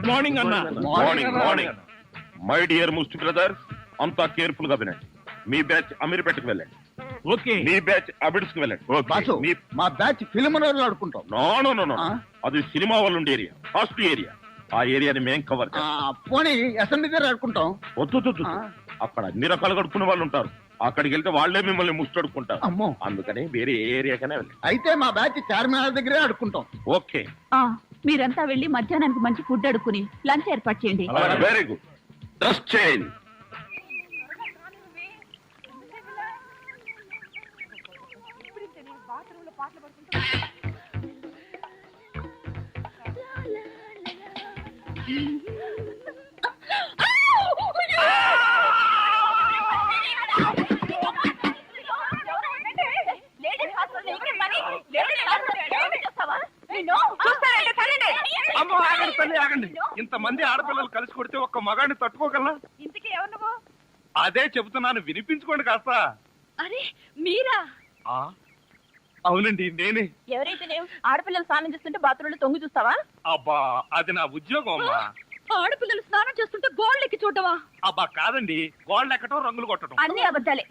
Good morning అన్న. Morning morning. My dear ముస్టి brothers, అంతా కేర్ఫుల్ గా వినండి. మీ బ్యాచ్ అమీర్పేటకు వెళ్ళండి. ఓకే. మీ బ్యాచ్ అబిడ్స్ కు వెళ్ళండి. బాసు మా బ్యాచ్ ఫిలిం ఆడుకుంటాం. నో నో నో నో, అది సినిమా వాళ్ళు ఉండే ఏరియా, ఫాస్ట్ ఏరియా. ఆ ఏరియాని మేం కవర్ చేస్తాం. పోనీ అసెంబ్లీ దగ్గర ఆడుకుంటాం. వద్దు, అక్కడ అన్ని రకాలు కడుక్కునే వాళ్ళు ఉంటారు. అక్కడికి వెళ్తే వాళ్లే మిమ్మల్ని ముస్టడుకుంటారు. అమ్మో, అందుకని వేరే ఏ ఏరియాకనే వెళ్ళండి. అయితే మా బ్యాచ్ చార్మినార్ దగ్గరే ఆడుకుంటాం. ఓకే, మీరంతా వెళ్ళి మధ్యాహ్నానికి మంచి ఫుడ్ అడుక్కుని లంచ్ ఏర్పాటు చేయండి. Very good. Dress change. అమ్మో, ఆగండి తల్లి, ఆగండి. ఇంతమంది ఆడపిల్లలు కలిసి కొడితే ఒక్క మగాడిని తట్టుకోగలనా? ఇంతకీ ఎవరు నువ్వు? అదే చెబుతున్నాను, వినిపించుకోండి కాస్త. అరే మీరా? అవునండి, నేనే. ఎవరైతే ఆడపిల్లలు స్నానం చేస్తుంటే బాత్రూంలో తొంగి చూస్తావా? అబ్బా, అది నా ఉద్యోగం అమ్మా. ఆడపిల్లలు స్నానం చేస్తుంటే గోళ్ళెక్కి చూడవా? అబ్బా కాదండి, గోళ్ళు ఎక్కటం, రంగులు కొట్టడం. అన్ని అబద్ధాలే.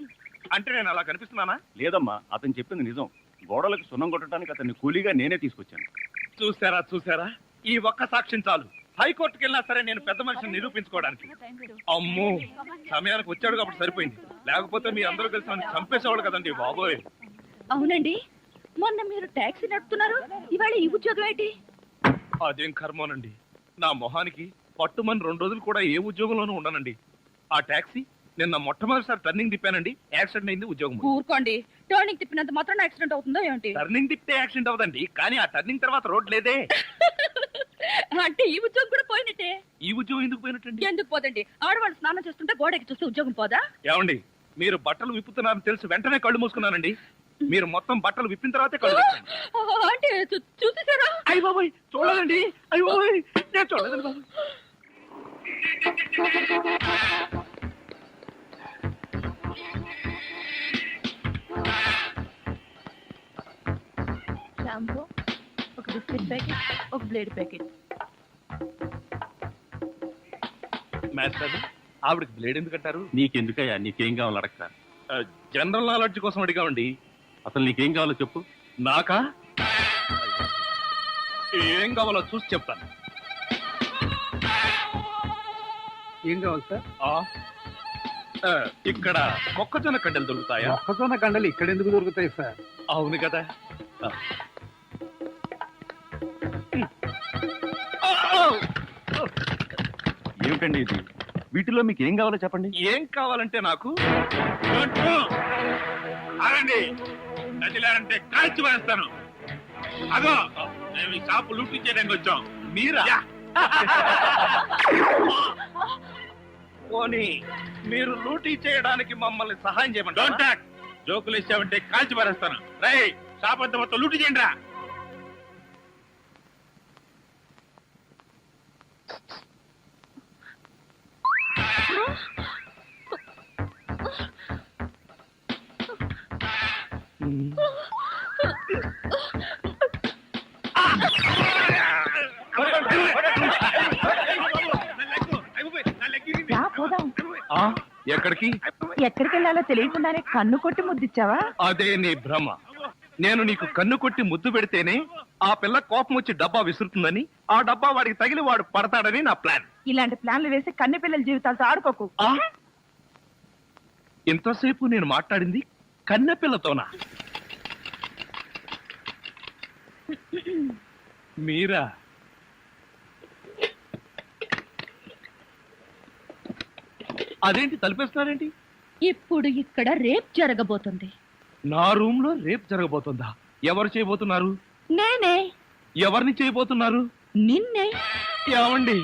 అంటే నేను అలా కనిపిస్తున్నానా? లేదమ్మా, అతను చెప్పింది నిజం. గోడలకు సున్నం కొట్టడానికి అతన్ని కూలీగా నేనే తీసుకొచ్చాను. చూసారా, ఈ ఒక్క సాక్ష్యం చాలు. హైకోర్టుకి వెళ్ళినా సరే నేను పెద్ద మనిషిని నిరూపించుకోవడానికి. అమ్మో, సమయానికి వచ్చాడు కాబట్టి సరిపోయింది. లేకపోతే మీ అందరూ కలిసి నన్ను చంపేసేవాడు కదండి బాబోయ్. అవునండి, మొన్న మీరు టాక్సీ నడుపుతున్నారు, ఇవాళ ఈ ఉద్యోగం ఏంటి? అదేం కర్మోనండి, నా మొహానికి పట్టుమని 2 రోజులు కూడా ఏ ఉద్యోగంలోనూ ఉండనండి. ఆ టాక్సీ నిన్న మొట్టమొదటిసారి టర్నింగ్ తిప్పానండి, యాక్సిడెంట్ అయింది, ఉద్యోగం. ఊరుకోండి, టర్నింగ్ తిప్పినంత మాత్రం యాక్సిడెంట్ అవుతుందో ఏంటి? టర్నింగ్ తిప్పితే యాక్సిడెంట్ అవదండి, కానీ ఆ టర్నింగ్ తర్వాత రోడ్ లేదే. అంటే ఈ ఉద్యోగం కూడా పోయినట్టే. ఈ ఉద్యోగం ఎందుకు పోయినట్టండి? ఎందుకు పోదండి? ఆడవాళ్ళు స్నానం చేస్తుంటే గోడకి చూస్తే ఉద్యోగం పోదా? ఏమండి, మీరు బట్టలు విప్పుతున్నారని తెలిసి వెంటనే కళ్ళు మూసుకున్నానండి. మీరు మొత్తం బట్టలు విప్పిన తర్వాతే కళ్ళు తెరిచాను. అంటే చూసేసారా? అయ్య బాబోయ్, చూడలేదండి. అయ్య బాబోయ్, నేను చూడలేదండి బాబు. షాంపూ, ఒక బిస్కెట్ ప్యాకెట్, ఒక బ్లేడ్ ప్యాకెట్. మాస్టర్, ఆవిడకి బ్లేడ్ ఎందుకు అంటారు? నీకెందుకయ్యా, నీకేం కావాలో అడగతా. జనరల్ నాలెడ్జ్ కోసం అడిగామండి. అసలు నీకేం కావాలో చెప్పు. నాకా? ఏం కావాలో చూసి చెప్తాను. ఏం కావాలి సార్? ఇక్కడ మొక్కజొన్న కండలు దొరుకుతాయా? మొక్కజొన్న కండలు ఇక్కడ ఎందుకు దొరుకుతాయి సార్? అవును కదా. ఏమిటండి ఇది? వీటిలో మీకు ఏం కావాలో చెప్పండి. ఏం కావాలంటే నాకు అరండి నదిలారంటే కాల్చి వేస్తాను. అదో మేము ఈ షాపు లూటీ చేయడానికి వచ్చాం. మీరా? పోనీ మీరు లూటీ చేయడానికి మమ్మల్ని సహాయం చేయమంటారా? జోకులు ఇచ్చామంటే కాల్చి పారేస్తాను. రై, షాప్ అంతా మొత్తం లూటీ చేయండి రా. ఎక్కడికి? ఎక్కడికి వెళ్ళాలో తెలియకుండానే కన్ను కొట్టి ముద్దిచ్చావా? అదే నీ భ్రమ. నేను నీకు కన్ను కొట్టి ముద్దు పెడితేనే ఆ పిల్ల కోపం వచ్చి డబ్బా విసురుతుందని, ఆ డబ్బా వాడికి తగిలి వాడు పడతాడని నా ప్లాన్. ఇలాంటి ప్లాన్లు వేసి కన్నె పిల్లల జీవితాలతో ఆడుకోకు. ఇంతసేపు నేను మాట్లాడింది కన్నె పిల్లతోనా? మీరా? అదేంటి తలిపేస్తున్నారేంటి? ఇప్పుడు ఇక్కడ రేప్ జరగబోతుంది. నా రూమ్ లో రేప్ జరగబోతుందా? ఎవరు చేయబోతున్నారు? నేనే. ఎవరిని చేయబోతున్నారు? నిన్నే. ఏమండి,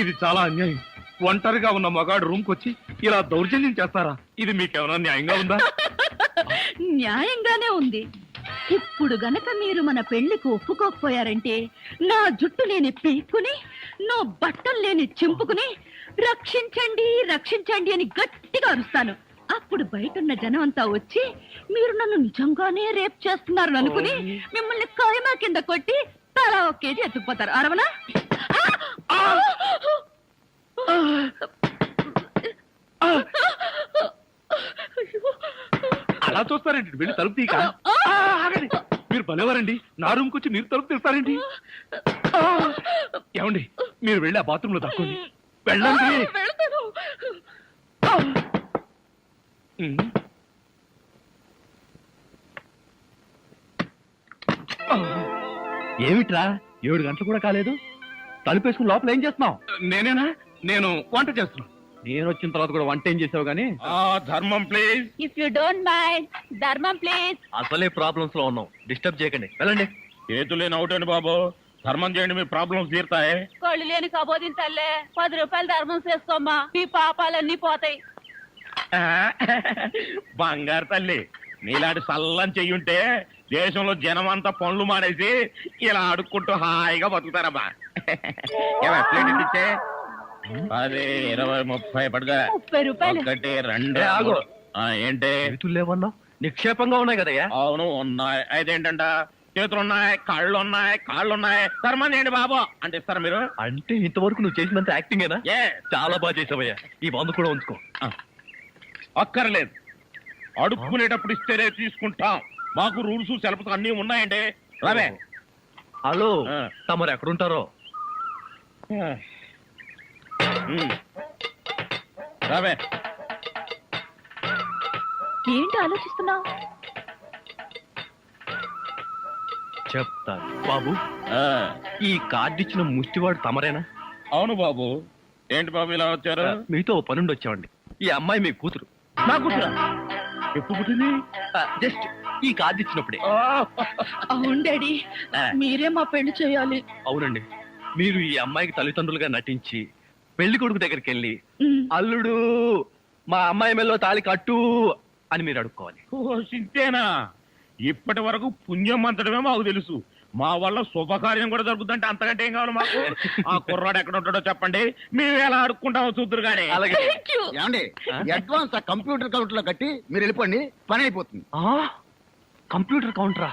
ఇది చాలా అన్యాయం. ఒంటరిగా ఉన్న మగాడు రూమ్ కొచ్చి ఇలా దౌర్జన్యం చేస్తారా? ఇది మీకేమైనా న్యాయంగా ఉందా? న్యాయంగానే ఉంది. ఇప్పుడు గనక మీరు మన పెళ్లికి ఒప్పుకోకపోయారంటే నా జుట్టు లేని పీక్కుని, నా బట్టలు లేని చింపుకుని రక్షించండి రక్షించండి అని గట్టిగా అరుస్తాను. అప్పుడు బయటున్న జనం అంతా వచ్చి మీరు నన్ను నిజంగానే రేప్ చేస్తున్నారు అనుకుని మిమ్మల్ని కాయమా కింద కొట్టి తలా 1 కేజీ ఎత్తుకుపోతారు. అరవనా? అలా చూస్తారేంటి? వెళ్ళి తలుపు తీక. ఆగండి, మీరు భలేవారండి. నా రూమ్కి వచ్చి మీరు తలుపు తీస్తారేంటి? ఏమండి, మీరు వెళ్ళి ఆ బాత్రూమ్ లో దక్కండి. వెళ్ళండి. వెళ్తాను. ఏమిట్రా 7 గంటలు కూడా కాలేదు, తలుపు వేసుకుని లోపల ఏం చేస్తున్నావు? నేనేనా? నేను వంట చేస్తున్నాను. నేను వచ్చిన తర్వాత కూడా వంట ఏం చేసావు గానీ? ధర్మం please. If you don't mind, ధర్మం ప్లీజ్. అసలే ప్రాబ్లమ్స్ లో ఉన్నాం, డిస్టర్బ్ చేయకండి, వెళ్ళండి. చేతులేని అవుటండి బాబు, ధర్మం చేయండి, మీ ప్రాబ్లమ్స్ తీరుతాయి. కళ్ళు లేని కబోదిన తల్లే 10 రూపాయలు ధర్మం చేసుకోమ్మా, మీ పాపాలన్నీ పోతాయి. బంగారు తల్లి, నీలాంటి సల్లం చెయ్యుంటే దేశంలో జనం అంతా పనులు మానేసి ఇలా అడుక్కుంటూ హాయిగా బతుకుతారమ్మా. ప్లేట్ ఇచ్చే 10, 20, 30 పడగా. 30 రూపాయలు. 1, 2. ఏంటి? చేతులు లేవన్నా? నిక్షేపంగా ఉన్నాయి కదయ్యా. అవును ఉన్నాయి. అయితే ఏంటంట, చేతులు ఉన్నాయి, కాళ్ళు ఉన్నాయి, ధర్మం చేయండి బాబు అంటే ఇస్తారా మీరు? అంటే ఇంతవరకు నువ్వు చేసినంత యాక్టింగేనా? ఏ చాలా బాగా చేసావయ్యా. ఈ మందు కూడా ఉంచుకో. అక్కర్లేదు, అడుక్కునేటప్పుడు ఇస్తేనే తీసుకుంటాం. మాకు రూల్స్ సెలవులు అన్ని ఉన్నాయండి. రావే. హలో, తమరు ఎక్కడుంటారో? రావే. ఏంటి ఆలోచిస్తున్నావు? చెప్తాను బాబు. ఆ, ఈ కార్డు ఇచ్చిన ముష్టివాడు తమరేనా? అవును బాబు. ఏంటి బాబు ఇలా వచ్చారు? మీతో ఓ పనుండి వచ్చామండి. ఈ అమ్మాయి మీ కూతురు. నా కూతురా? ఎప్పుడు పుట్టింది? జస్ట్ ఈ కార్డు ఇచ్చినప్పుడే. అవును డాడీ, మీరే మా పెళ్లి చేయాలి. అవునండి, మీరు ఈ అమ్మాయికి తల్లిదండ్రులుగా నటించి పెళ్లి కొడుకు దగ్గరికి వెళ్ళి అల్లుడు మా అమ్మాయి మెల్లో తాళి కట్టు అని మీరు అడుక్కోవాలి. ఓ సింతేనా? ఇప్పటి వరకు పుణ్యం అంతటమే మాకు తెలుసు. మా వల్ల శుభకార్యం కూడా జరుగుతుందంటే అంతకంటే ఏం కావాలి మాకు? ఆ కుర్రాడు ఎక్కడ ఉంటాడో చెప్పండి, మేము ఎలా అడుక్కుంటామో చూద్దరు కానీ. అలాగే. Thank you. ఏమండి, అడ్వాన్స్ ఆ కంప్యూటర్ కౌంటర్ లో కట్టి మీరు వెళ్ళిపోండి, పని అయిపోతుంది. కంప్యూటర్ కౌంటరా?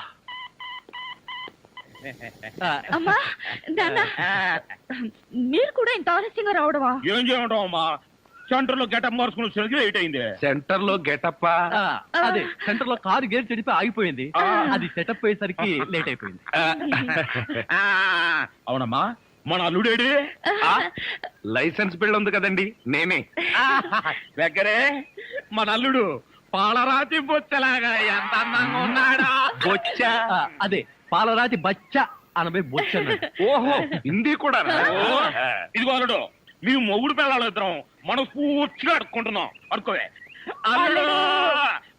అమ్మా, నాన్న, మీరు కూడా ఇంత ఆలస్యంగా రావడమా? ఏం చేయమంటాం అమ్మా, సెంటర్ లో గెటప్ మార్చుకుని సరిగ్గా లేట్ అయింది. సెంటర్ లో గెటప్? అదే, సెంటర్ లో కారు గేర్ చెడిపి ఆగిపోయింది. అది సెటప్ అయ్యేసరికి లేట్ అయిపోయింది. అవునమ్మా, మన అల్లుడేడి? లైసెన్స్ బిల్ ఉంది కదండి, నేనే. దగ్గరే మన అల్లుడు పాలరాతి బొచ్చలాగా ఎంత అందంగా ఉన్నాడా? బొచ్చ? అదే, పాలరాతి బచ్చ అనబై బొచ్చ. ఓహో, హిందీ కూడా. ఇదిగో అల్లుడు, మేము మొగుడు పిల్లలు ఇద్దరం మనం పూర్తిగా అడుక్కుంటున్నాం. అడుకోవే. అల్లుడు,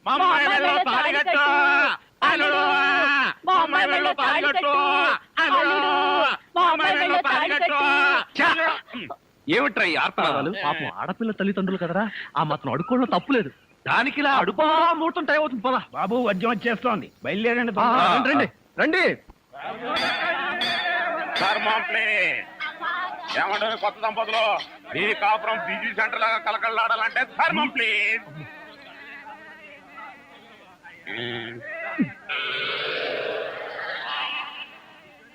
మా అమ్మాయి వెళ్ళో తాళి కట్టు. అల్లుడు, మా అమ్మాయి వెళ్ళో తాళి కట్టు. అల్లుడు, మా అమ్మాయి వెళ్ళో తాళి కట్టు. ఏమిట్రా ఈ ఆర్తనాదాలు? పాపం ఆడపిల్ల తల్లిదండ్రులు కదరా, ఆ మాత్రం అడుక్కోవడం తప్పులేదు. దానికి ఇలా అడుపా ముహూర్తం టైం అవుతుంది. పదా బాబు, వద్యం వచ్చేస్తోంది, బయలుదేరండి. రండి రండి. ఏమంటారు కొత్త దంపతులు, ఈ కాపురం బిజీ సెంటర్ లాగా కలకలాడాలంటే ధర్మం ప్లీజ్.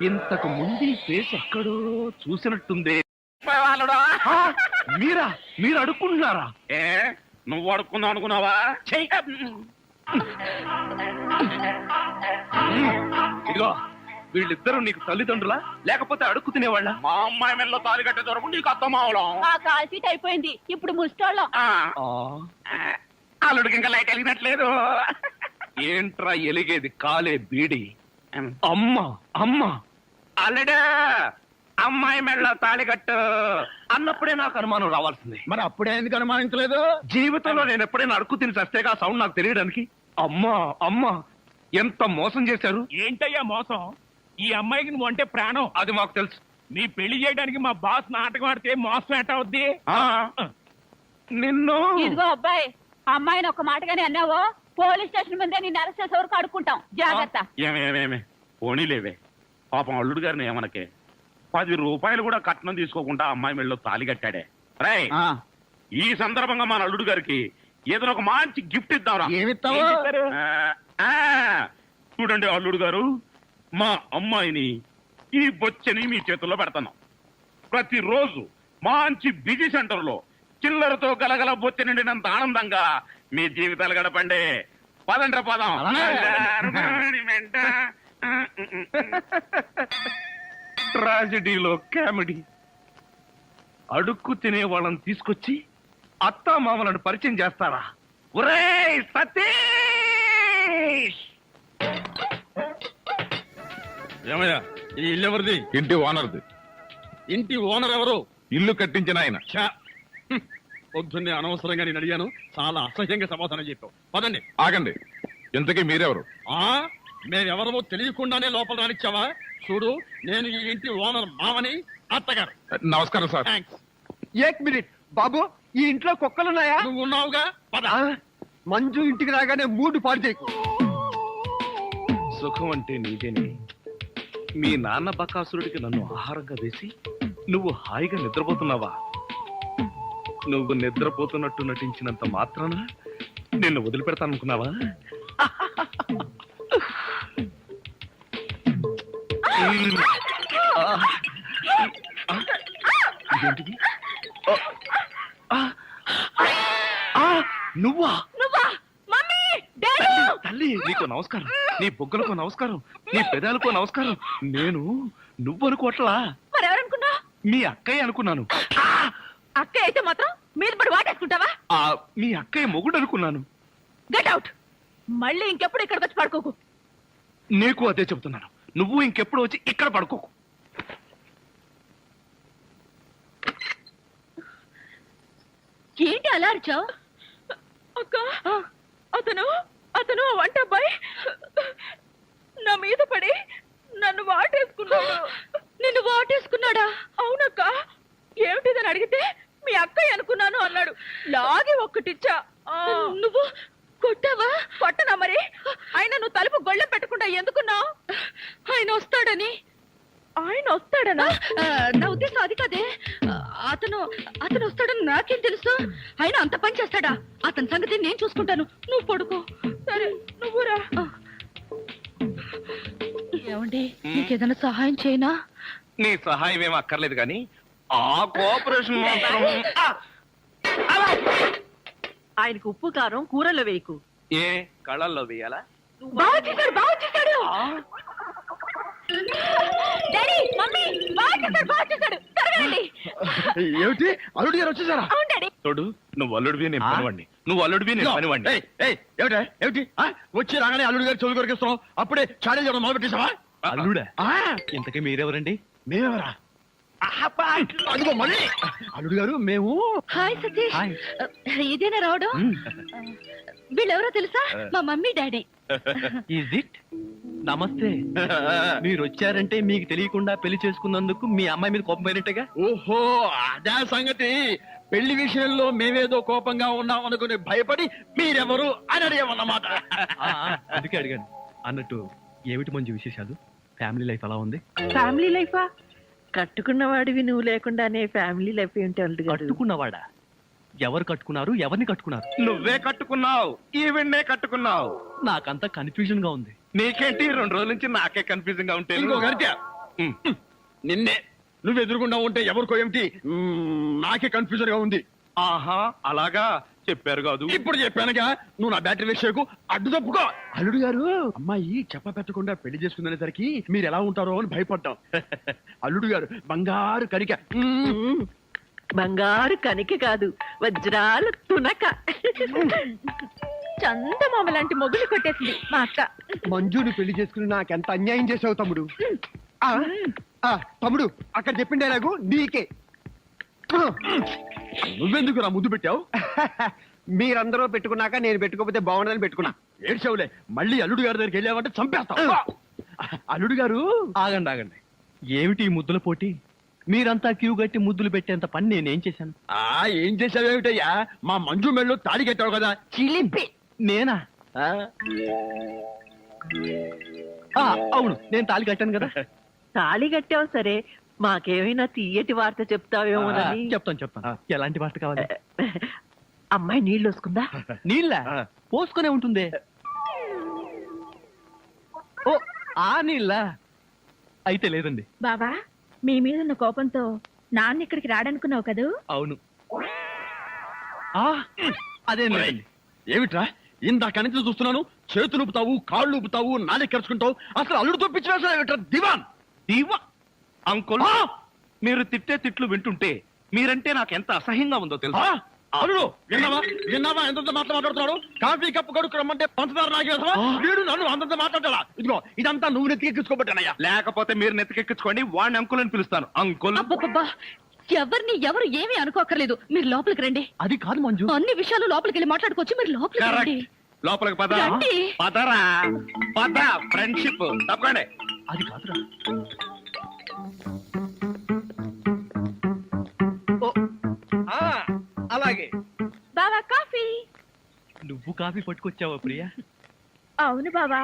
ఇంతకు ముందు ఈ ఫేస్ ఎక్కడో చూసినట్టుంది. మీరా? మీరు అడుక్కుంటున్నారా? ఏ, నువ్వు అడుక్కుందాం అనుకున్నావా? ఇదిగో, వీళ్ళిద్దరూ నీకు తల్లిదండ్రులా లేకపోతే అడుక్కు తినేవాళ్ళ? మా అమ్మాయి మెల్లో తాళి కట్టే దొరకు నీకు అత్తమావలం. ఆ కాల్ సీట్ అయిపోయింది, ఇప్పుడు ముష్టోళ్ళం. అల్లుడికి ఇంకా లైట్ వెలిగినట్లేదు. ఏంట్రా ఎలిగేది? కాలే బీడి. అమ్మా అమ్మా, అల్లుడు, అమ్మాయి మెళ్ళ తాళి కట్టు అన్నప్పుడే నాకు అనుమానం రావాల్సింది. మరి అప్పుడే ఎందుకు అనుమానించలేదు? జీవితంలో నేను ఎప్పుడైనా అడుక్కు తిని చస్తేగా సౌండ్ నాకు తెలియడానికి. అమ్మా అమ్మా, ఎంత మోసం చేశారు. ఏంటయ్యా మోసం? ఈ అమ్మాయికి నువ్వు అంటే ప్రాణం. అది మాకు తెలుసు. నీ పెళ్లి చేయడానికి మా బాస్ నాటకం ఆడితే మోసం ఎట్ట అవుద్ది? నిన్ను ఇదిగో అబ్బాయి, అమ్మాయిని ఒక మాటగానే అన్నావో పోలీస్ స్టేషన్ ముందే నిన్ను అరెస్ట్ చేసే వరకు అడుక్కుంటాం, జాగ్రత్త. ఏమేమేమే పోనీలేవే, పాపం అల్లుడు గారిని ఏమనకే. 10 రూపాయలు కూడా కట్నం తీసుకోకుండా అమ్మాయి మెళ్ళలో తాళి కట్టాడే. రై, ఈ సందర్భంగా మన అల్లుడు గారికి ఏదైనా ఒక మంచి గిఫ్ట్ ఇద్దాంరా. ఏమిస్తావు? చూడండి అల్లుడు గారు, మా అమ్మాయిని ఈ బొచ్చని మీ చేతుల్లో పెడతాను. ప్రతిరోజు మంచి బిజీ సెంటర్ లో చిల్లరతో గలగల బొచ్చ నిండినంత ఆనందంగా మీ జీవితాలు గడపండి. పదండ్ర పదం. ట్రాజడీలో కామెడీ. అడుక్కు తినే వాళ్ళని తీసుకొచ్చి అత్తా మామలను పరిచయం చేస్తారా? ఒరేయ్ సతీష్! ఏమయ్యా, ఈ ఇల్లు ఎవరిది? ఇంటి ఓనర్ది. ఇంటి ఓనర్ ఎవరు? ఇల్లు కట్టించిన ఆయన. ఛా! హ్మ్. పొద్దున్నే అనవసరంగా నేను అడిగాను, చాలా అసహ్యంగా సమాధానం చెప్పావు. పదండి. ఆగండి, ఇంతకీ మీరెవరు? మేమెవరమో తెలియకుండానే లోపల రానిచ్చావా? చూడు, నేను ఈ ఇంటి ఓనర్ మామని, అత్తగారు. నమస్కారం సార్. థ్యాంక్స్. ఏక్ మినిట్ బాబు, ఈ ఇంట్లో కుక్కలున్నాయా? నువ్వు ఉన్నావుగా, పద. మంజు ఇంటికి రాగానే మూడు పాడు చేయకు. సుఖం అంటే నీదేనే. మీ నాన్న బకాసురుడికి నన్ను ఆహారంగా వేసి నువ్వు హాయిగా నిద్రపోతున్నావా? నువ్వు నిద్రపోతున్నట్టు నటించినంత మాత్రాన నిన్ను వదిలిపెడతాననుకున్నావా? ఇదేంటిది? నువ్వా? తల్లి, నీకు నమస్కారం. నీ బొగ్గలకు నమస్కారం, నీ పెదాలకు నమస్కారం. నేను నువ్వు అనుకోవట్లా, మరెవరనుకున్నా? మీ అక్కయ్య అనుకున్నాను. అక్క అయితే మాత్రం మీద పడి వాటేసుకుంటావా? మీ అక్కయ్య మొగుడు అనుకున్నాను. Get out. మళ్ళీ ఇంకెప్పుడు ఇక్కడికి వచ్చి పడుకోకు. నీకు అదే చెబుతున్నాను, నువ్వు ఇంకెప్పుడు వచ్చి ఇక్కడ పడుకోకు. ఏంటి అలా అరిచావు? అక్క, అతను వంట అబ్బాయి నా మీద పడి నన్ను వాటేసుకున్నాడు. నిన్ను వాటేసుకున్నాడా? అవునక్క. ఏమిటిదని అడిగితే మీ అక్కయ్య అనుకున్నాను అన్నాడు. లాగి ఒక్కటిచ్చా. నువ్వు కొట్టావా? కొట్టనా మరి. ఆయన నువ్వు తలుపు గొళ్ళెం పెట్టకుండా ఎందుకున్నావు? ఆయన వస్తాడని. ఆయన వస్తాడనా? నా ఉద్దేశం అది కాదే. అతను వస్తాడని నాకేం తెలుసు? ఆయన అంత పని చేస్తాడా? అతని సంగతి నేను చూసుకుంటాను, నువ్వు పడుకో. సరే, నువ్వు రా. ఏమండి, నీకేదైనా సహాయం చేయనా? నీ సహాయం ఏం అక్కర్లేదు కానీ ఆ కోఆపరేషన్ మాత్రం. ఆయనకు ఉప్పు కారం కూరలో వేయకు. ఏ కళ్ళల్లో వేయాలా? బాగా చేశాడు, బాగా చేశాడు. డాడీ, మమ్మీ, బాగా చేశాడు. త్వరగా ఏమిటి, అల్లుడు గారు వచ్చేసారా? అవును డాడీ. చూడు, నువ్వు అల్లుడివి, నేను పనివాడిని. నువ్వు అల్లుడివి, నేను పనివాడిని. ఏమిటి వచ్చి రాగానే అల్లుడు గారు చెవులు కొరికిస్తున్నావు? అప్పుడే చాడీ చేయడం మొదలు పెట్టేశావా? అల్లుడా? ఇంతకీ మీరెవరండి? మేమెవరా? అదిగో మళ్ళీ అల్లుడు గారు, మేము. హాయ్ సతీష్. ఇదేనా రావడం? వీళ్ళెవరో తెలుసా? మా మమ్మీ డాడీ. Is it? నమస్తే. మీరు వచ్చారంటే మీకు తెలియకుండా పెళ్లి చేసుకున్నందుకు మీ అమ్మాయి మీద కోపం పోయినట్టుగా. ఓహో, అదే సంగతి. పెళ్లి విషయంలో మేమేదో కోపంగా ఉన్నాం అనుకుని భయపడి మీరెవరు అని అడిగామన్నమాట. అందుకే అడిగాను. అన్నట్టు ఏమిటి మంచి విశేషాలు? ఫ్యామిలీ లైఫ్ ఎలా ఉంది? ఫ్యామిలీ లైఫా? కట్టుకున్నవాడివి నువ్వు లేకుండానే ఫ్యామిలీ లైఫ్ ఏంటి అల్లుడు గారు? కట్టుకున్నవాడా? ఎవరు కట్టుకున్నారు? ఎవరిని కట్టుకున్నారు? నువ్వే కట్టుకున్నావు, ఈవెన్నే కట్టుకున్నావు. నాకంతా కన్ఫ్యూజన్ గా ఉంది. నీకేంటి, 2 రోజుల నుంచి నాకే కన్ఫ్యూజన్ గా ఉంటే. ఇంకో గంట నిన్నే నువ్వు ఎదురుకుండా ఉంటే ఎవరికో ఏమిటి, నాకే కన్ఫ్యూజన్ గా ఉంది. ఆహా, అలాగా చెప్పారు కాదు. ఇప్పుడు చెప్పానుగా, నువ్వు నా బ్యాటరీ విషయకు అడ్డు తప్పుకో. అల్లుడు గారు, అమ్మాయి చెప్ప పెట్టకుండా పెళ్లి చేసుకునేసరికి మీరు ఎలా ఉంటారో అని భయపడ్డాం. అల్లుడు గారు బంగారు కరిక. బంగారు కనిక కాదు, వజ్రాల తునక. చందమామ లాంటి మొగులు కొట్టేసింది మా అక్క. మంజుని పెళ్లి చేసుకుని నాకెంత అన్యాయం చేసావు తమ్ముడు. తమ్ముడు, అక్కడ చెప్పిండే నాకు నీకే. నువ్వెందుకు నా ముద్దు పెట్టావు? మీరందరూ పెట్టుకున్నాక నేను పెట్టుకోకపోతే బాగుండదని పెట్టుకున్నా. ఏడ్చావులే, మళ్ళీ అల్లుడు గారి దగ్గరికి వెళ్ళావంటే చంపేస్తావు. అల్లుడు గారు, ఆగండి. ఏమిటి ఈ ముద్దుల పోటీ? మీరంతా క్యూ కట్టి ముద్దులు పెట్టేంత పని నేనేం చేశాను? ఏం చేసావేమిటయ్యా? మా మంజు మెళ్ళు తాళి కట్టావు కదా, చిలిపి. నేనా? అవును, నేను తాళి కట్టాను కదా. తాళి కట్టావు సరే, మాకేమైనా తీయటి వార్త చెప్తావేమోనని. చెప్తాను. ఎలాంటి వార్త కావాలి? అమ్మాయి నీళ్ళు వస్తుందా? నీళ్ళ పోసుకునే ఉంటుంది. ఓ, ఆ నీళ్ళ అయితే లేదండి. బావా మీ మీద ఉన్న కోపంతో నాన్న ఇక్కడికి రాడనుకున్నావు కదూ? అవును. అదేం లేదండి. ఏమిట్రా ఇందాక నుంచి చూస్తున్నాను, చేతులు ఊపుతావు, కాళ్ళు ఊపుతావు, నాలుగు కరుచుకుంటావు. అసలు అల్లుడితో పిచ్చి ఏమిట్రా దివాన్? దీవా అంకుల్, మీరు తిట్టే తిట్లు వింటుంటే మీరంటే నాకు ఎంత అసహ్యంగా ఉందో తెలుసా? అల్లుడు విన్నావా విన్నావా ఎంత మాట్లాడుతున్నాడు? కాఫీ కప్పు కడుకు రమ్మంటే పంచదార నాగేసవా? వీడు నన్ను అంతంత మాట్లాడాలా? ఇదిగో ఇదంతా నువ్వు నెత్తికెక్కించుకోబట్టానయ్యా. లేకపోతే మీరు నెత్తికెక్కించుకోండి, వాడిని అంకుల్ అని పిలుస్తాను. అంకుల్ అబ్బబ్బబ్బా, ఎవరు ఏమీ అనుకోకర్లేదు. మీరు లోపలికి రండి. అది కాదు మంజు. అన్ని విషయాలు లోపలికి వెళ్ళి మాట్లాడుకోవచ్చు. మీరు లోపలికి రండి. కరెక్ట్. లోపలికి పద. రండి. పదరా పద. ఫ్రెండ్షిప్ తప్పకండి. అది కాదురా. అలాగే. బావా కాఫీ. నువ్వు కాఫీ పట్టుకొచ్చావా ప్రియా? అవును బావా,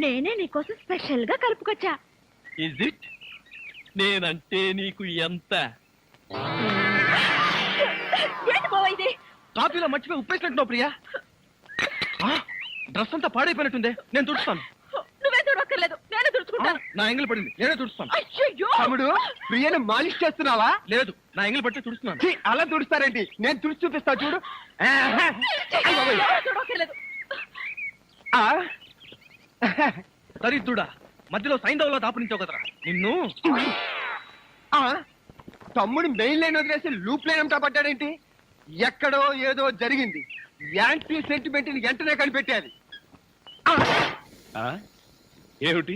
నేనే నీకోసం స్పెషల్ గా కలుపుకొచ్చా. Is it? నేనంటే నీకు ఎంత? ఏంటి బావా ఇది? కాఫీలో మర్చిపోయి ఉప్పేసినట్టున్నావు ప్రియా. డ్రెస్ అంతా పాడైపోయినట్టుందే. నేను తుడుస్తాను. నువ్వే చూడక్కర్లేదు, నేనే తుడుచుకుంటాను. నా ఎంగిల్ పడింది, నేనే తుడుస్తాను. అయ్యయ్యో. తమ్ముడు ప్రియను మాలిష్ చేస్తున్నావా? లేదు, నా ఎంగిల్ పట్టి తుడుస్తున్నాను. ఛీ, అలా తుడుస్తారేంటి? నేను తుడిచి చూపిస్తా చూడు. ఎవరు చూడక్కర్లేదు. దరిద్రుడా, మధ్యలో సైంధవులో దాపురించావు కదరా నిన్ను. తమ్ముడు మెయిన్ లైన్ వదిలేసి లూప్ లైన్ అంతా పడ్డాడేంటి? ఎక్కడో ఏదో జరిగింది. యాంటీ సెంటిమెంట్ ని వెంటనే కనిపెట్టాలి. ఏమిటి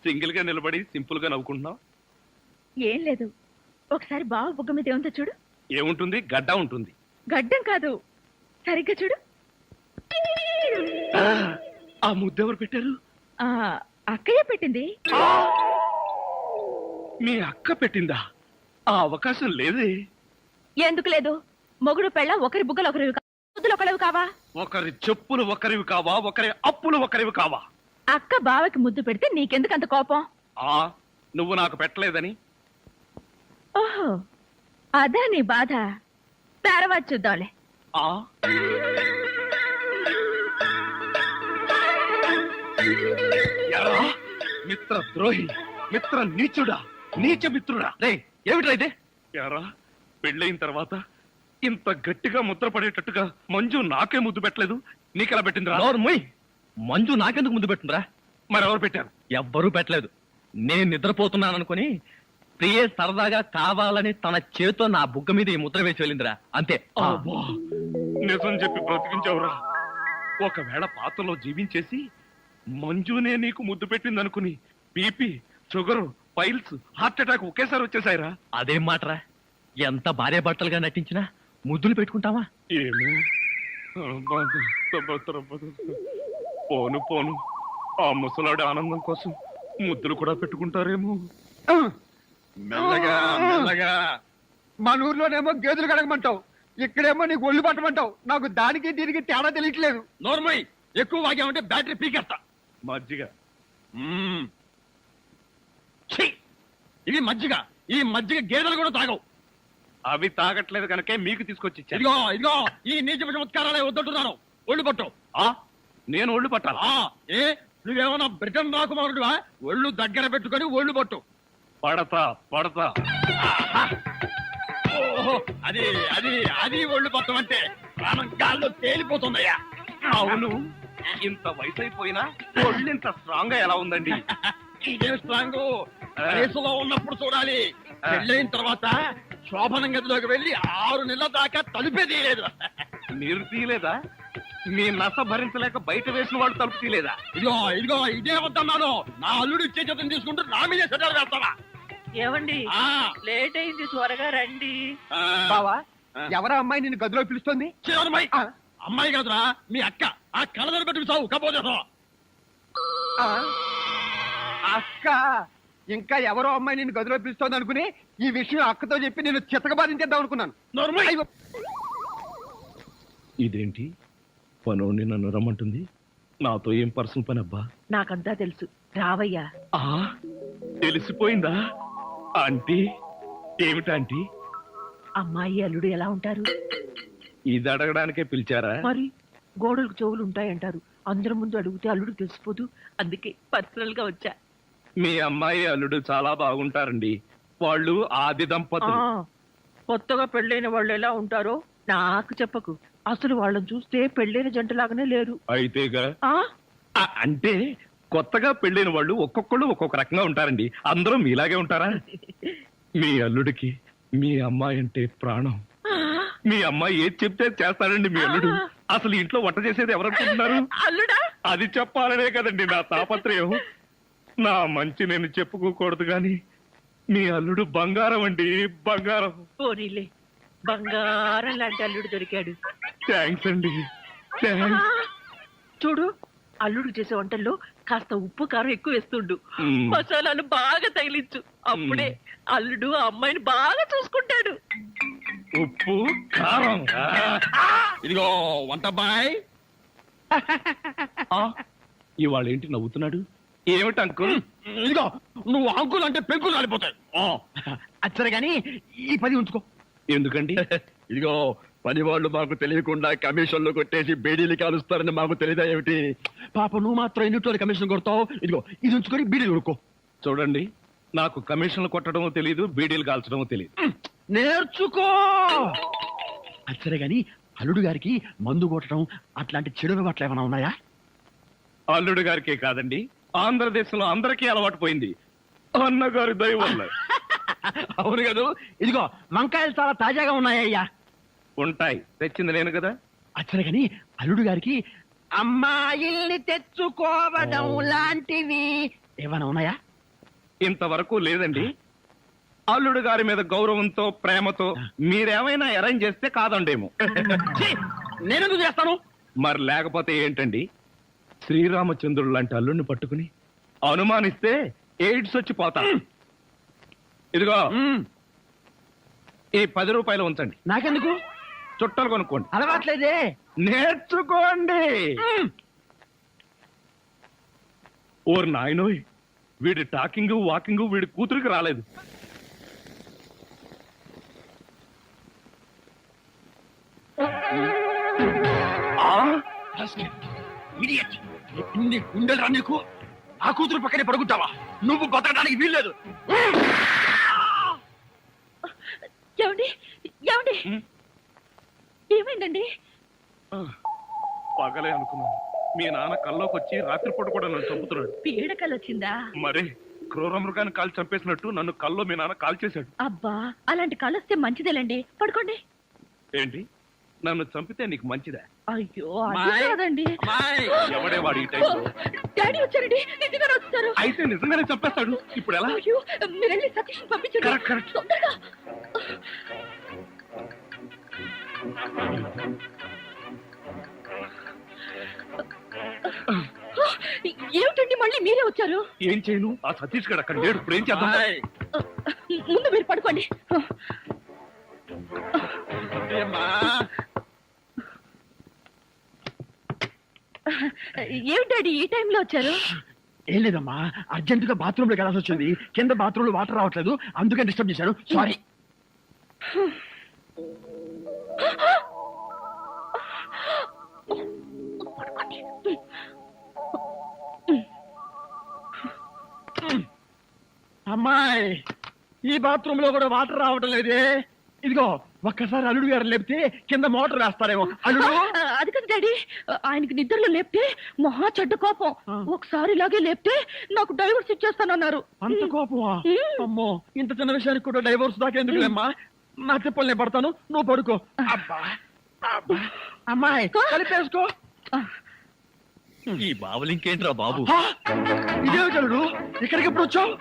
సింగిల్ గా నిలబడి సింపుల్ గా నవ్వుకుంటున్నావు? ఏం లేదు, ఒకసారి బావ బుగ్గ మీద ఏముందో చూడు. ఏముంటుంది? గడ్డ ఉంటుంది. గడ్డం కాదు, సరిగ్గా చూడు. ఆ ముద్దు ఎవరు పెట్టారు? ఆ అక్కయ్య పెట్టింది. మీ అక్క పెట్టిందా? ఆ అవకాశం లేదే. ఎందుకు లేదు? మొగుడు పెళ్ళ ఒకరి బుగ్గలు ఒకరివి ముద్దులు ఒకరివి కావా? ఒకరి చెప్పులు ఒకరివి కావా? ఒకరి అప్పులు ఒకరివి కావా? అక్క బావకి ముద్దు పెడితే నీకెందుకు అంత కోపం? నువ్వు నాకు పెట్టలేదని. ఓహో, అదా నీ బాధ. తర్వాత చూద్దాంలే. ఎరా మిత్ర ద్రోహి, మిత్ర నీచుడా, నీచ మిత్రుడా. రే ఏమిట్రా ఇదే? ఎరా పెళ్ళయిన తర్వాత ఇంత గట్టిగా ముద్ర పడేటట్టుగా మంజు నాకే ముద్దు పెట్టలేదు, నీకెలా పెట్టిందిరా? నోర్మోయ్, మంజు నాకెందుకు ముందు పెట్టిందిరా? మరెవరు పెట్టారు? ఎవ్వరూ పెట్టలేదు. నేను నిద్రపోతున్నాను అనుకుని ప్రియే సరదాగా కావాలని తన చేతో నా బుగ్గ మీద ఈ ముద్ర వేసి వెళ్ళిందిరా, అంతే. అబ్బా, నిజం చెప్పి బ్రతికించావురా. ఒకవేళ పాత్రలో జీవించేసి మంజునే నీకు ముద్దు పెట్టింది అనుకుని BP, sugar, piles, heart attack ఒకేసారి వచ్చేసాయిరా. అదేం మాటరా? ఎంత భార్య భర్తలుగా నటించినా ముద్దులు పెట్టుకుంటావా? ఏమో, పోను పోను ఆ ముసలాడి ఆనందం కోసం ముద్దులు కూడా పెట్టుకుంటారేమో. మెల్లగా మెల్లగా. మన ఊర్లోనేమో గేదెలు కడగమంటావు, ఇక్కడేమో నీకు ఒళ్ళు పట్టమంటావు. నాకు దానికి దీనికి తేడా తెలియట్లేదు. నోర్మయ్, ఎక్కువ వాగామంటే బ్యాటరీ పీకేస్తా. మజ్జిగ. ఛీ, ఇది మజ్జిగ. ఈ మజ్జిగ గేదెలు కూడా తాగవు. అవి తాగట్లేదు కనుకే మీకు తీసుకొచ్చి ఇచ్చాను. ఇదిగో ఇదిగో, ఈ నీచ చమత్కారాలే వద్దంటున్నాను. ఒళ్ళు పట్టు. నేను ఒళ్ళు పట్టాలా? ఏ నువ్వేమన్నా బ్రిటన్ రాకుమారుడువా? ఒళ్ళు దగ్గర పెట్టుకొని ఒళ్ళు పట్టు. పడతా పడతా. ఓహో, అది అది అది ఒళ్ళు పట్టం అంటే ప్రాణం గాల్లో తేలిపోతుందయ్యా. అవును, ఇంత వయసు అయిపోయినా ఒళ్ళు ఇంత స్ట్రాంగ్ గా ఎలా ఉందండి? ఇదే స్ట్రాంగ్. వయసులో ఉన్నప్పుడు చూడాలి. పెళ్ళైన తర్వాత శోభనం గదిలోకి వెళ్ళి 6 నెలల దాకా తలుపే తీయలేదు. మీరు తీయలేదా? మీ నస భరించలేక బయట వేసిన వాళ్ళు తలుపు తీయలేదా? ఇదిగో ఇదిగో, ఇదే వద్దన్నాను. నా అల్లుడు ఇచ్చే చేతం తీసుకుంటూ నా మీదే సెటల్ వేస్తావా? ఏమండి ఆ, లేట్ అయింది, త్వరగా రండి. బావా, ఎవరా అమ్మాయి నిన్ను గదిలో పిలుస్తుంది? అమ్మాయి కాదురా, మీ అక్క. ఆ కళ్ళదర పెట్టి సావు కపోతే. అక్క ఇంకా ఎవరో అమ్మాయి నిన్ను గదిలో పిలుస్తోంది అనుకుని ఈ విషయం అక్కతో చెప్పి నేను చితకబాధించేద్దాం అనుకున్నాను. ఇదేంటి పనోని నన్ను రమ్మంటుంది? నాతో ఏం పర్సనల్ పని అబ్బా? నాకంతా తెలుసు, రావయ్యా. తెలిసిపోయిందా ఆంటీ? ఏమిటాంటీ? అమ్మాయి అల్లుడు ఎలా ఉంటారు? ఇది అడగడానికే పిలిచారా? మరి గోడలకు చెవులు ఉంటాయంటారు. అందరి ముందు అడిగితే అల్లుడు తెలిసిపోదు, అందుకే పర్సనల్ గా వచ్చా. మీ అమ్మాయి అల్లుడు చాలా బాగుంటారండి. వాళ్ళు ఆది ఆ, దంపతులు. కొత్తగా పెళ్ళైన వాళ్ళు ఎలా ఉంటారో నాకు చెప్పకు. అసలు వాళ్ళని చూస్తే పెళ్ళైన జంటలాగానే లేరు. అయితేగా ఆ అంటే కొత్తగా పెళ్ళైన వాళ్ళు ఒక్కొక్కళ్ళు ఒక్కొక్క రకంగా ఉంటారండి. అందరూ మీలాగే ఉంటారా? మీ అల్లుడికి మీ అమ్మాయి అంటే ప్రాణం. మీ అమ్మాయి ఏది చెప్తే చేస్తాడండి మీ అల్లుడు. అసలు ఇంట్లో వంట చేసేది ఎవరనుకుంటున్నారు? అల్లుడా అది చెప్పాలనే కదండి నా తాపత్రయం. నా మంచి నేను చెప్పుకోకూడదు గాని మీ అల్లుడు బంగారం అండి, బంగారం. పోనీలే, బంగారం లాంటి అల్లుడు దొరికాడు. థ్యాంక్స్ అండి, థ్యాంక్స్. చూడు, అల్లుడు చేసే వంటల్లో కాస్త ఉప్పు కారం ఎక్కువ వేస్తుండు. మ్మ్. మసాలాలు బాగా తగిలించు. అప్పుడే అల్లుడు ఆ అమ్మాయిని బాగా చూసుకుంటాడు. ఉప్పు కారం. ఇదిగో వంట బాయ్. ఇవాళ ఏంటి నవ్వుతున్నాడు? ఏమిటి అంకుల్? ఇదిగో నువ్వు అంకులు అంటే పెంకులు రాలిపోతాయి. అచ్చరే గాని ఈ 10 ఉంచుకో. ఎందుకండి? ఇదిగో పని వాళ్ళు మాకు తెలియకుండా కమిషన్లు కొట్టేసి బేడీలు కాలుస్తారని మాకు తెలియదా ఏమిటి? పాప నువ్వు మాత్రం ఎన్నిట్లో కమిషన్ కొడతావు. ఇదిగో ఇది ఉంచుకొని బీడీలు కొనుక్కో. చూడండి, నాకు కమిషన్లు కొట్టడమో తెలియదు, బీడీలు కాల్చడమో తెలియదు. నేర్చుకో. అచ్చరే గాని అల్లుడు గారికి మందు కొట్టడం అట్లాంటి చెడు అలవాట్లు ఏమైనా ఉన్నాయా? అల్లుడు గారికే కాదండి, ఆంధ్రదేశంలో అందరికీ అలవాటు పోయింది అన్నగారి దయ వల్ల. అవును కదా. ఇదిగో వంకాయలు చాలా తాజాగా ఉన్నాయ్యా. ఉంటాయి, తెచ్చింది నేను కదా. అచ్చరే గాని అల్లుడు గారికి అమ్మాయిల్ని తెచ్చుకోవడం లాంటివి ఏమైనా ఉన్నాయా? ఇంతవరకు లేదండి. అల్లుడు గారి మీద గౌరవంతో ప్రేమతో మీరేమైనా అరేంజ్ చేస్తే కాదండేమో. నేనెందుకు చేస్తాను? మరి లేకపోతే ఏంటండి? శ్రీరామచంద్రుడు లాంటి అల్లుడిని పట్టుకుని అనుమానిస్తే ఎయిడ్స్ వచ్చి పోతా. ఇదిగో ఈ 10 రూపాయలు ఉంచండి. నాకెందుకు? చుట్టలు కొనుక్కోండి. అలవాట్లేదే. నేర్చుకోండి. ఓర్ నాయనోయ్, వీడి టాకింగ్ వాకింగ్ వీడి కూతురికి రాలేదు. ఉండరా నీకు? ఆ కూతురు పక్కనే పడుకుంటావా? నువ్వు బతకడానికి వీల్లేదు. ఏమండి, ఏమండి, ఏమైందండి? పగలే అనుకున్నాను. మీ నాన్న కల్లోకి వచ్చి రాత్రిపూట కూడా నన్ను చంపుతున్నాడు. పీడకలు వచ్చిందా? మరి క్రూర మృగాన్ని కాల్ చంపేసినట్టు నన్ను కల్లో మీ నాన్న కాల్ చేశాడు. అబ్బా, అలాంటి కలొస్తే మంచిదేలండి. పడుకోండి. ఏంటి, నన్ను చంపితే నీకు మంచిదా? అయ్యో, అది కాదండి. ఎవడే వాడు ఈ టైంలో? డాడీ వచ్చారండి, నిజంగానే వచ్చారు. అయితే నిజంగానే చంపేస్తాడు. ఇప్పుడు ఎలా? అయ్యో, మీరు వెళ్ళి సతీష్ పంపించండి. Correct, correct. తొందరగా. ఏమిటండి మళ్ళీ మీరే వచ్చారు? ఏం చేయను, ఆ సతీష్ గడు అక్కడ లేడు. ఇప్పుడు ఏం చేద్దాం? ముందు మీరు పడుకోండి. ఏమిటి డాడీ ఈ టైంలో వచ్చారు? ఏం లేదమ్మా, అర్జెంట్ గా బాత్రూమ్ లోకి వెళ్ళాల్సి వచ్చింది. కింద బాత్రూమ్ లో వాటర్ రావట్లేదు, అందుకని డిస్టర్బ్ చేశాను. సారీ. అమ్మాయి, ఈ బాత్రూమ్ లో కూడా వాటర్ రావటం లేదే. ఇదిగో ఒక్కసారి అల్లుడు గారు లేపితే కింద మోటార్ వేస్తారేమో. అల్లుడు, అది కదా డాడీ, ఆయనకి నిద్రలో లేపితే మహా చెడ్డ కోపం. ఒకసారి ఇలాగే లేపితే నాకు డైవర్స్ ఇచ్చేస్తానన్నారు. అంత కోపమా? అమ్మో, ఇంత చిన్న విషయానికి కూడా డైవోర్స్ దాకా ఎందుకులేమ్మా? నా చెప్పులు నేను పడతాను, నువ్వు పడుకో. అబ్బా అబ్బా. అమ్మాయి కలిపేసుకో. ఈ బాబులు ఇంకేంట్రా బాబు? ఇదే చలుడు, ఇక్కడికి ఎప్పుడు వచ్చావు?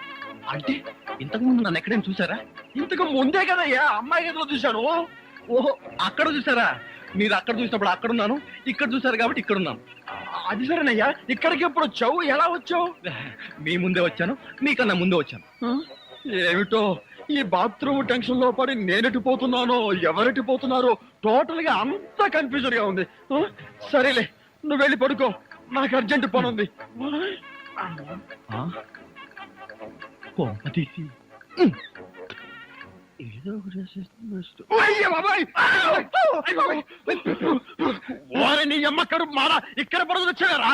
అంటే ఇంతకు ముందు నన్ను ఎక్కడైనా చూసారా? ఇంతకు ముందే కదయ్యా అమ్మాయి గదిలో చూశాను. ఓహో, అక్కడ చూసారా? మీరు అక్కడ చూసినప్పుడు అక్కడ ఉన్నాను, ఇక్కడ చూసారు కాబట్టి ఇక్కడ ఉన్నాను. అది సరేనయ్యా, ఇక్కడికి ఎప్పుడు వచ్చావు? ఎలా వచ్చావు? మీ ముందే వచ్చాను, మీకన్నా ముందే వచ్చాను. ఏమిటో ఈ బాత్రూమ్ టెన్షన్ లో పడి నేనెటు పోతున్నానో ఎవరెటు పోతున్నారో టోటల్ గా అంతా కన్ఫ్యూజన్ గా ఉంది. సరేలే, నువ్వు వెళ్ళి పడుకో, నాకు అర్జెంట్ పని ఉంది. తీసి ఏదో వారిని అమ్మక్కడు మారా ఇక్కడ పడుకుని వచ్చారా?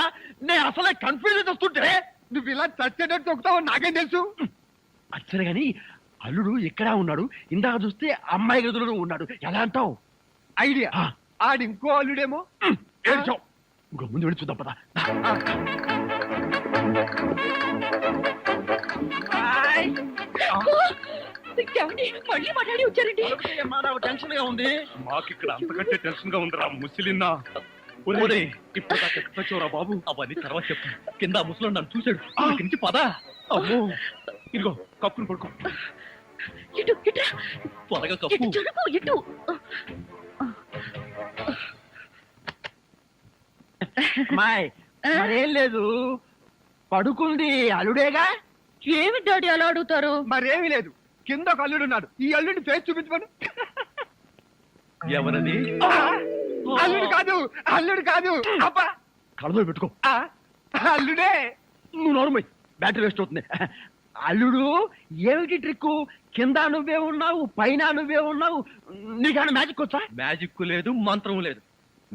నేను అసలే కన్ఫ్యూజన్ వస్తుంటే నువ్వు ఇలా చచ్చేటట్టు తొక్కుతావు నాకేం తెలుసు? అచ్చరే గాని అల్లుడు ఎక్కడా ఉన్నాడు? ఇందాక చూస్తే అమ్మాయి గదిలో ఉన్నాడు. ఎలా అంటావు? ఐడియా. ఆడి ఇంకో అల్లుడేమో. ఏడ్చావు. ఇంకో ముందు వెళ్ళి చూద్దాం పదా. ఏమండి? మళ్ళీ మాట్లాడి వచ్చారండి. టెన్షన్ గా ఉంది. మాకు ఇక్కడ అంతకంటే టెన్షన్ గా ఉందిరా ముసిలిన్నా. ఇప్పుడు వచ్చావురా బాబు. అవన్నీ తర్వాత చెప్పు. కింద ముసలు నన్ను చూశాడు. ఇక్కడి నుంచి పదా. అమ్మో, ఇదిగో కప్పును పడుకో. ఇటు ఇటు త్వరగా కప్పు. ఇటు జరుగు, ఇటు. అమ్మాయి మరేం లేదు, పడుకుంది అల్లుడేగా. ఏమి డాడీ అలా అడుగుతారు? మరేమీ లేదు, కింద ఒక అల్లుడున్నాడు. ఈ అల్లుడిని ఫేస్ చూపించమను. ఎవరది? అల్లుడు కాదు, అల్లుడు కాదు. అబ్బా, కళ్ళలో పెట్టుకో. అల్లుడే. నువ్వు నోరుమోయ్, బ్యాటరీ వేస్ట్ అవుతుంది. అల్లుడు ఏమిటి ట్రిక్కు? కింద నువ్వే ఉన్నావు, పైన నువ్వే ఉన్నావు. నీకన్నా మ్యాజిక్ వచ్చా? మ్యాజిక్ లేదు, మంత్రం లేదు.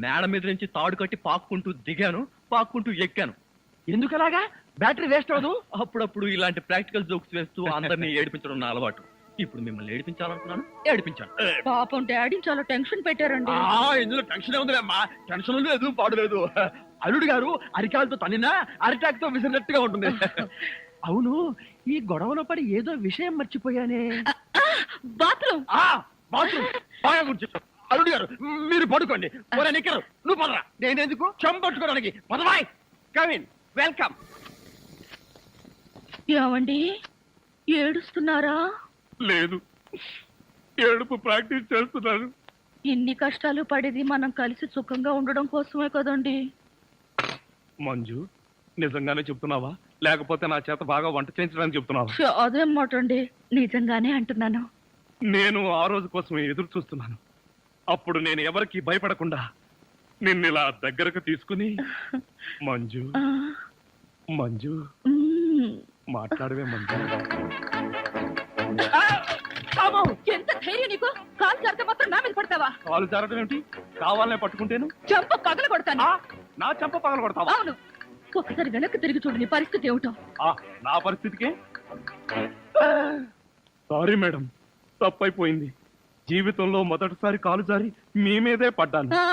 మేడ మీద నుంచి తాడు కట్టి పాక్కుంటూ దిగాను, పాక్కుంటూ ఎక్కాను. ఎందుకలాగా? బ్యాటరీ వేస్ట్ అవదు. అప్పుడప్పుడు ఇలాంటి ప్రాక్టికల్ జోక్స్ వేస్తూ అందరినీ ఏడిపించడం నా అలవాటు. ఇప్పుడు మిమ్మల్ని ఏడిపించాలనుకున్నాను, ఏడిపించాను. పాపం డాడీ చాలా టెన్షన్ పెట్టారండి. ఇందులో టెన్షన్ ఉందిలేమ్మా. టెన్షన్ లేదు, పాడు లేదు. అల్లుడు గారు అరికాలతో తన్నినా అరిటాక్ తో విసిరినట్టుగా ఉంటుంది. అవును, ఈ గొడవలో పడి ఏదో విషయం మర్చిపోయానే. బాత్రూమ్. బాత్రూమ్ బాగా గుర్తు. అల్లుడు గారు మీరు పడుకోండి. నిక్కరు నువ్వు పదరా. నేనెందుకు? చెంపట్టుకోవడానికి పదవాయ్. Come in, welcome. ఏమండి, ఏడుస్తున్నారా? లేదు, ఏడుపు ప్రాక్టీస్ చేస్తున్నాను. ఇన్ని కష్టాలు పడేది మనం కలిసి సుఖంగా ఉండడం కోసమే కదండి. మంజు, నిజంగానే చెప్తున్నావా లేకపోతే నా చేత బాగా వంట చేయించడానికి చెప్తున్నావా? అదేం మాట అండి, నిజంగానే అంటున్నాను. నేను ఆ రోజు కోసం ఎదురు చూస్తున్నాను. అప్పుడు నేను ఎవరికి భయపడకుండా నిన్నిలా దగ్గరకు తీసుకుని మంజు ఆ, మంజు మ్మ్. మాట్లాడవే మంజు. ఎంత ధైర్యం నీకు? కాలు జారితే మాత్రం నా మీద పడతావా? కాలు జారడం ఏమిటి? కావాలనే పట్టుకుంటేను చెంప పగల కొడతాను. నా చెంప పగల కొడతావా? అవును, ఒకసారి వెనక్కి తిరిగి చూడు, నీ పరిస్థితి ఏమిటో. నా పరిస్థితికే సారీ మేడం, తప్పైపోయింది. జీవితంలో మొదటిసారి కాలు జారి మీ మీదే పడ్డాను. ఆ,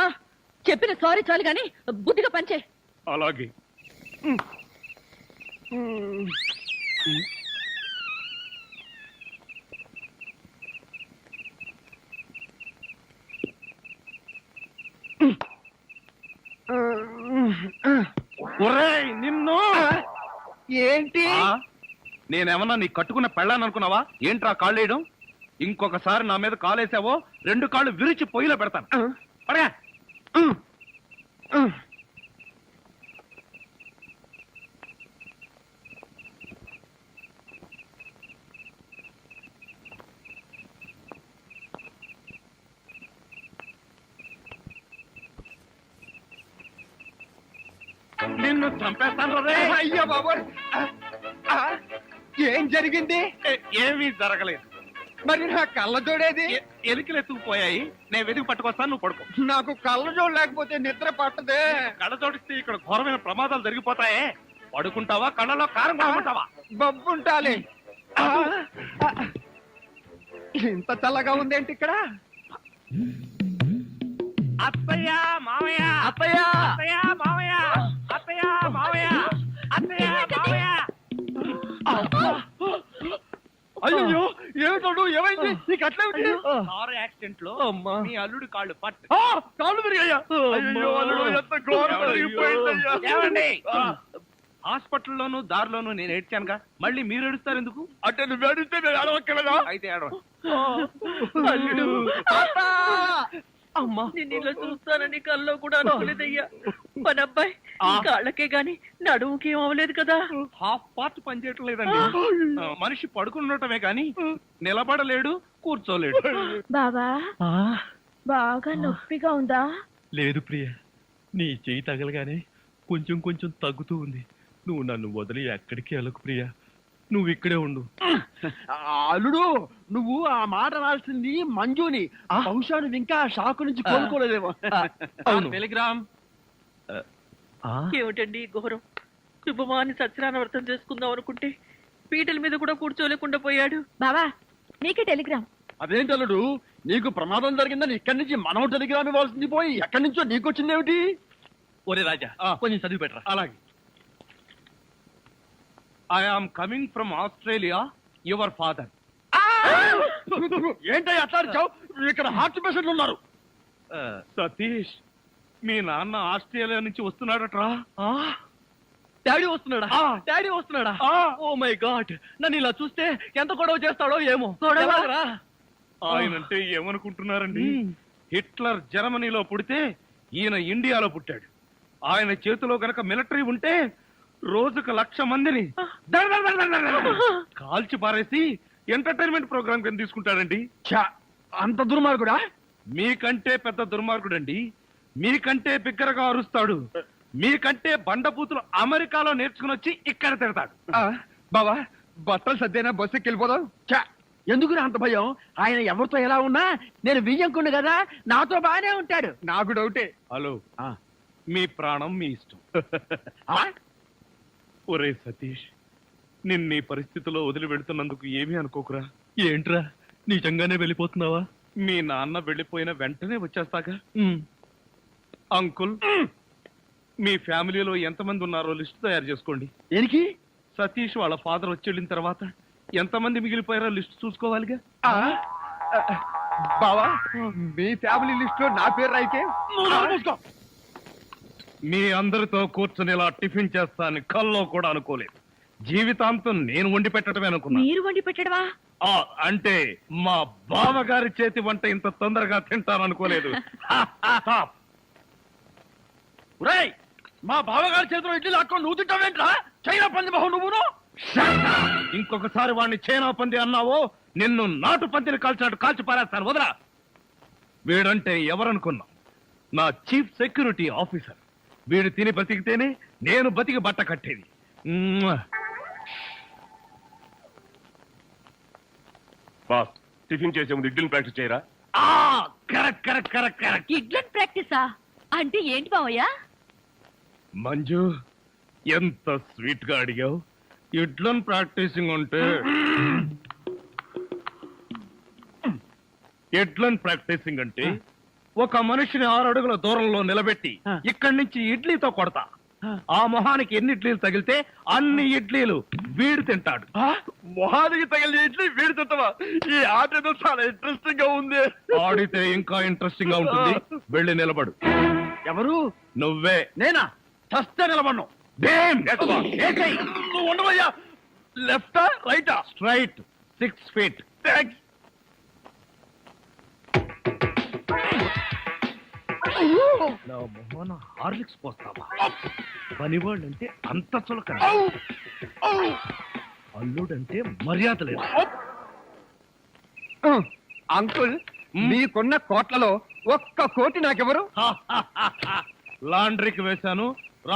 చెప్పిన సారీ చాలు గాని బుద్ధిగా పంచే. అలాగే. ఒరేయ్, నిన్ను ఏంటి? నేనేమన్నా నీ కట్టుకున్న పెళ్ళాను అనుకున్నావా? ఏంట్రా కాళ్ళు వేయడం? ఇంకొకసారి నా మీద కాలేసావో 2 కాళ్ళు విరిచి పొయ్యిలో పెడతాను. పడగా. నిన్ను చంపేస్తాను రే. అయ్యో బాబోయ్. ఏం జరిగింది? ఏమీ జరగలేదు. మరి నా కళ్ళజోడేది? ఎలికలు ఎత్తుకుపోయాయి. నేను వెతికి పట్టుకొస్తాను, నువ్వు పడుకో. నాకు కళ్ళజోడు లేకపోతే నిద్ర పట్టదే. కళ్ళ జోడిస్తే ఇక్కడ ఘోరమైన ప్రమాదాలు జరిగిపోతాయే. పడుకుంటావా, కళ్ళలో కారం కొనుక్కుంటావా? బొబ్బుంటాలి. ఇంత చల్లగా ఉందేంటి ఇక్కడ? అత్తయ్య మావయ్య, అత్తయ్య, అత్తయ్య మావయ్య, అత్తయ్య మావయ్య, అత్తయ్య మావయ్య. అయ్యో, ఏమిటోడు, ఏమైంది? నీకు అట్లా కారు యాక్సిడెంట్ లో అమ్మా. మీ అల్లుడు కాళ్ళు పట్టు. కాళ్ళు తిరిగాయ్యా. అయ్యో, అల్లుడు, ఎంత ఘోరం జరిగిపోయిందయ్యా. ఏమండి? హాస్పిటల్లోను దారిలోను నేను ఏడ్చానుగా, మళ్ళీ మీరు ఏడుస్తారు ఎందుకు? అంటే నువ్వు ఏడిస్తే నేను అడవక్కలేదా? అయితే ఏడవ. అల్లుడు, అమ్మా, నేను ఇలా చూస్తానని కల్లో కూడా అనుకోలేదయ్యా. మన అబ్బాయి కాళ్ళకే గాని నడుముకి ఏం అవ్వలేదు కదా. హాఫ్ పార్ట్ పనిచేయటం లేదండి. మనిషి పడుకుండటమే కానీ నిలబడలేడు, కూర్చోలేడు. బాబా, బాగా నొప్పిగా ఉందా? లేదు ప్రియ, నీ చెయ్యి తగలగానే కొంచెం కొంచెం తగ్గుతూ ఉంది. నువ్వు నన్ను వదిలి ఎక్కడికి వెళ్ళకు ప్రియ, నువ్వు ఇక్కడే ఉండు. అల్లుడు, నువ్వు ఆ మాట రాల్సింది మంజుని. బహుశా నువ్వు ఇంకా షాకు నుంచి కోలుకోలేదేమో. అవును. టెలిగ్రామ్. ఏమిటండి ఘోరం? శుభమాని సత్యనారాయణ వ్రతం చేసుకుందాం అనుకుంటే పీటల మీద కూడా కూర్చోలేకుండా పోయాడు. బావా నీకే టెలిగ్రామ్. అదేంటి అల్లుడు, నీకు ప్రమాదం జరిగిందని ఇక్కడి నుంచి మనం టెలిగ్రామ్ ఇవ్వాల్సింది పోయి ఎక్కడి నుంచో నీకు వచ్చిందేమిటి? ఒరే రాజా కొంచెం చదివి పెట్టరా. అలాగే. I am coming from Australia, your father. ఏంటో అట్లా అరిచావ్? ఇక్కడ హార్ట్ పేషెంట్లు ఉన్నారు. సతీష్, మీ నాన్న ఆస్ట్రేలియా నుంచి వస్తున్నాడట్రా. డాడీ వస్తున్నాడా? డాడీ వస్తున్నాడా? ఓ మై గాడ్, నన్ను ఇలా చూస్తే ఎంత గొడవ చేస్తాడో ఏమో. ఎలాగరా? ఆయనంటే ఏమనుకుంటున్నారండి? హిట్లర్ జర్మనీలో పుడితే ఈయన ఇండియాలో పుట్టాడు. ఆయన చేతిలో గనక మిలిటరీ ఉంటే రోజుకు 1,00,000 మందిని కాల్చి పారేసి ఎంటర్టైన్మెంట్ ప్రోగ్రామ్ కింద తీసుకుంటాడండి. ఛా, అంత దుర్మార్గుడా? మీకంటే పెద్ద దుర్మార్గుడండి. మీకంటే బిగ్గరగా అరుస్తాడు. మీకంటే బండబూతులు అమెరికాలో నేర్చుకుని వచ్చి ఇక్కడ తిడతాడు. బావా బట్టలు సర్దేనా బస్సు ఎక్కి వెళ్ళిపోదాం. ఛా, ఎందుకురా అంత భయం? ఆయన ఎవరితో ఎలా ఉన్నా నేను వియ్యంకుండు కదా, నాతో బాగానే ఉంటాడు. నాకు డౌటే. హలో, మీ ప్రాణం మీ ఇష్టం. ఒరే సతీష్, నిన్న ఈ పరిస్థితిలో వదిలి వెళ్తున్నందుకు ఏమీ అనుకోకురా. ఏంట్రా నిజంగానే వెళ్ళిపోతున్నావా? మీ నాన్న వెళ్ళిపోయిన వెంటనే వచ్చేస్తాగా. అంకుల్, మీ ఫ్యామిలీలో ఎంతమంది ఉన్నారో లిస్ట్ తయారు చేసుకోండి. దేనికి? సతీష్ వాళ్ళ ఫాదర్ వచ్చి వెళ్ళిన తర్వాత ఎంతమంది మిగిలిపోయారో లిస్ట్ చూసుకోవాలిగా. బావా మీ ఫ్యామిలీ లిస్ట్ లో నా పేరు రాయితే మీ అందరితో కూర్చొని ఇలా టిఫిన్ చేస్తానని కల్లో కూడా అనుకోలేదు. జీవితాంతం నేను వండి పెట్టడమే అనుకున్నా. మీరు వండి పెట్టడమా? అంటే మా బావగారి చేతి వంట ఇంత తొందరగా తింటాననుకోలేదు. ఒరేయ్, మా బావగారి చేతిలో ఇడ్లీ లాక్కొని నువ్వు తింటావేంట్రా? చైనా పంది మొహం నువ్వును. ఇంకొకసారి వాడిని చైనా పంది అన్నావో నిన్ను నాటు పందిని కాల్చినట్టు కాల్చి పారేస్తాను. వదరా. వీడంటే ఎవరనుకున్నా? నా చీఫ్ సెక్యూరిటీ ఆఫీసర్. వీడు తిని బతికితేనే నేను బతికి బట్ట కట్టేది. బాస్, టిఫిన్ చేసే ముందు ఇడ్లీని ప్రాక్టీస్ చేయరా? Correct correct correct correct. ఇడ్లన్ ప్రాక్టీసా అంటే ఏంటి బావయ్య? మంజు, ఎంత స్వీట్ గా అడిగావు. ఇడ్లన్ ప్రాక్టీసింగ్ అంటే ఒక మనిషిని 6 అడుగుల దూరంలో నిలబెట్టి ఇక్కడి నుంచి ఇడ్లీతో కొడతా. ఆ మొహానికి ఎన్ని ఇడ్లీలు తగిలితే అన్ని ఇడ్లీలు వీడు తింటాడు. మొహానికి తగిలిన ఇడ్లీ వీడి తింటావా? ఈ ఆట ఏదో చాలా ఇంట్రెస్టింగ్ గా ఉంది. ఆడితే ఇంకా ఇంట్రెస్టింగ్ గా ఉంటుంది. వెళ్ళి నిలబడు. ఎవరు? నువ్వే. నేనా? చస్తే నిలబడ్ను. నువ్వు ఉండవయ్యా. లెఫ్టా రైటా? Straight 6 feet. థ్యాంక్స్. నా మొహన హార్లిక్స్ పోస్తావా? పనివాళ్ళంటే అంత చులకన, అల్లుడంటే మర్యాద లేదు. అంకుల్, మీకున్న కోట్లలో 1 కోటి నాకెవరు? లాండ్రీకి వేశాను,